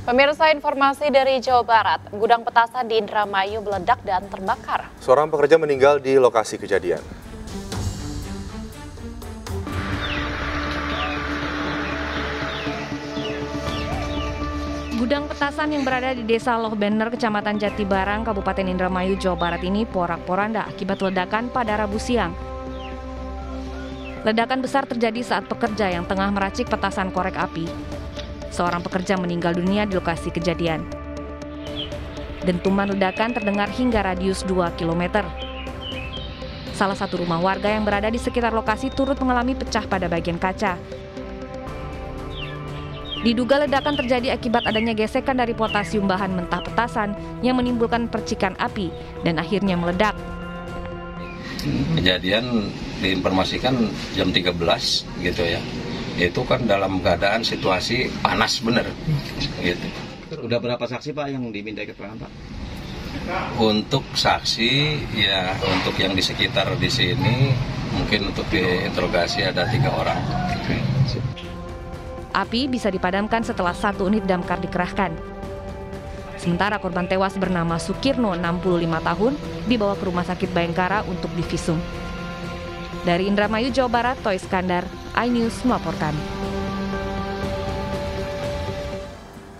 Pemirsa, informasi dari Jawa Barat, gudang petasan di Indramayu meledak dan terbakar. Seorang pekerja meninggal di lokasi kejadian. Gudang petasan yang berada di Desa Loh Bener, Kecamatan Jatibarang, Kabupaten Indramayu, Jawa Barat ini porak-poranda akibat ledakan pada Rabu siang. Ledakan besar terjadi saat pekerja yang tengah meracik petasan korek api. Seorang pekerja meninggal dunia di lokasi kejadian. Dentuman ledakan terdengar hingga radius 2 km. Salah satu rumah warga yang berada di sekitar lokasi turut mengalami pecah pada bagian kaca. Diduga ledakan terjadi akibat adanya gesekan dari potasium bahan mentah petasan yang menimbulkan percikan api dan akhirnya meledak. Kejadian diinformasikan jam 13 gitu ya. Itu kan dalam keadaan situasi panas bener gitu. Udah berapa saksi Pak yang diminta keterangan Pak? Untuk saksi ya, untuk yang di sekitar di sini mungkin untuk diinterogasi ada 3 orang. Api bisa dipadamkan setelah 1 unit damkar dikerahkan. Sementara korban tewas bernama Sukirno, 65 tahun, dibawa ke Rumah Sakit Bayangkara untuk divisum. Dari Indramayu, Jawa Barat, Toy Skandar, iNews melaporkan.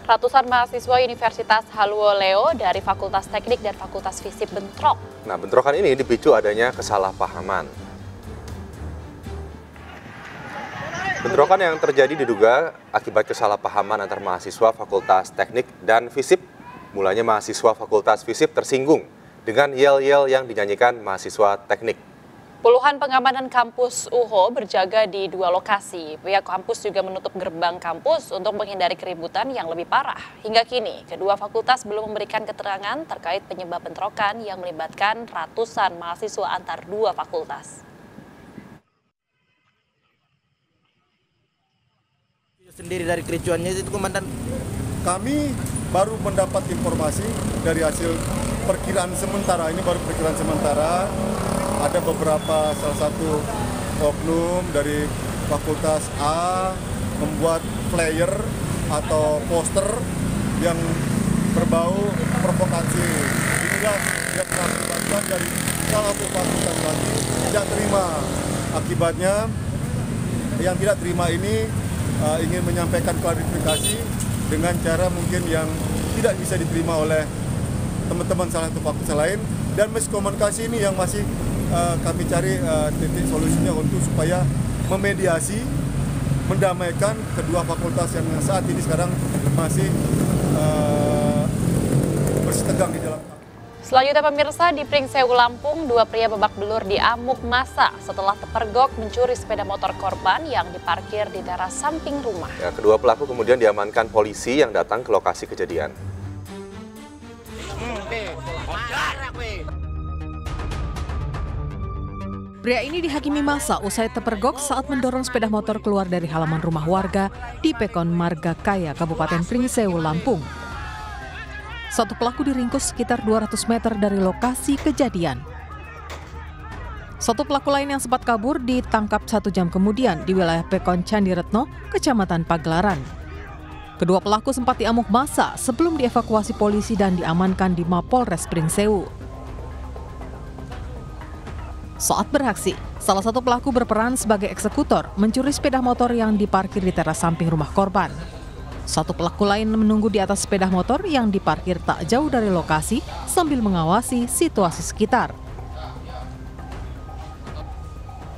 Ratusan mahasiswa Universitas Haluoleo dari Fakultas Teknik dan Fakultas Fisip bentrok. Nah, bentrokan ini dipicu adanya kesalahpahaman. Bentrokan yang terjadi diduga akibat kesalahpahaman antar mahasiswa Fakultas Teknik dan Fisip. Mulanya mahasiswa Fakultas Fisip tersinggung dengan yel-yel yang dinyanyikan mahasiswa teknik. Puluhan pengamanan kampus UHO berjaga di 2 lokasi. Pihak kampus juga menutup gerbang kampus untuk menghindari keributan yang lebih parah. Hingga kini, kedua fakultas belum memberikan keterangan terkait penyebab bentrokan yang melibatkan ratusan mahasiswa antar 2 fakultas. Sendiri dari kericuannya itu komandan. Kami baru mendapat informasi dari hasil perkiraan sementara, ini baru perkiraan sementara. Ada beberapa salah satu oknum dari Fakultas A membuat flyer atau poster yang berbau provokasi. Inilah yang mengakibatkan dari salah satu fakultas lagi tidak terima. Akibatnya yang tidak terima ini ingin menyampaikan klarifikasi dengan cara mungkin yang tidak bisa diterima oleh teman-teman salah satu fakultas lain, dan miskomunikasi ini yang masih kami cari titik solusinya untuk supaya memediasi, mendamaikan kedua fakultas yang saat ini sekarang masih bersitegang di dalam. Selanjutnya pemirsa, di Pringsewu Lampung, 2 pria babak belur diamuk massa setelah terpergok mencuri sepeda motor korban yang diparkir di teras samping rumah. Ya, kedua pelaku kemudian diamankan polisi yang datang ke lokasi kejadian. Pria ini dihakimi massa usai terpergok saat mendorong sepeda motor keluar dari halaman rumah warga di Pekon Marga Kaya, Kabupaten Pringsewu, Lampung. Satu pelaku diringkus sekitar 200 meter dari lokasi kejadian. Satu pelaku lain yang sempat kabur ditangkap 1 jam kemudian di wilayah Pekon Candiretno, Kecamatan Pagelaran. Kedua pelaku sempat diamuk massa sebelum dievakuasi polisi dan diamankan di Mapolres Pringsewu. Saat beraksi, salah satu pelaku berperan sebagai eksekutor mencuri sepeda motor yang diparkir di teras samping rumah korban. Satu pelaku lain menunggu di atas sepeda motor yang diparkir tak jauh dari lokasi sambil mengawasi situasi sekitar.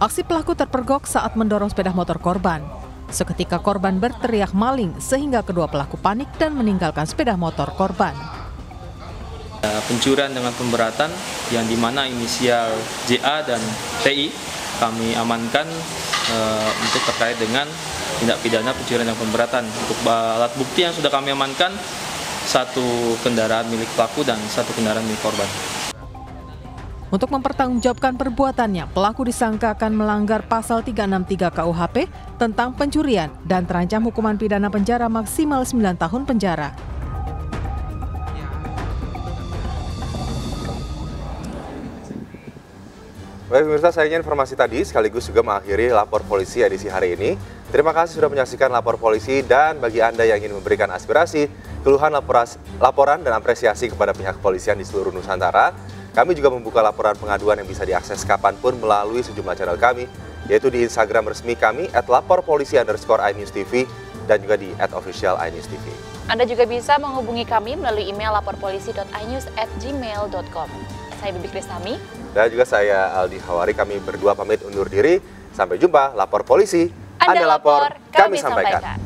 Aksi pelaku terpergok saat mendorong sepeda motor korban. Seketika korban berteriak maling sehingga kedua pelaku panik dan meninggalkan sepeda motor korban. Pencurian dengan pemberatan yang dimana inisial JA dan TI kami amankan untuk terkait dengan tindak pidana pencurian dengan pemberatan. Untuk alat bukti yang sudah kami amankan, 1 kendaraan milik pelaku dan 1 kendaraan milik korban. Untuk mempertanggungjawabkan perbuatannya, pelaku disangka akan melanggar pasal 363 KUHP tentang pencurian dan terancam hukuman pidana penjara maksimal 9 tahun penjara. Baik pemirsa, sayangnya informasi tadi sekaligus juga mengakhiri Lapor Polisi edisi hari ini. Terima kasih sudah menyaksikan Lapor Polisi, dan bagi Anda yang ingin memberikan aspirasi, keluhan, laporan dan apresiasi kepada pihak kepolisian di seluruh Nusantara, kami juga membuka laporan pengaduan yang bisa diakses kapanpun melalui sejumlah channel kami, yaitu di Instagram resmi kami @laporpolisi_iNewsTV dan juga di @official_iNewsTV. Anda juga bisa menghubungi kami melalui email laporpolisi.inews@gmail.com. Saya Bibi Krisnami. Dan juga saya Aldi Hawari, kami berdua pamit undur diri. Sampai jumpa, Lapor Polisi. Anda lapor, kami sampaikan.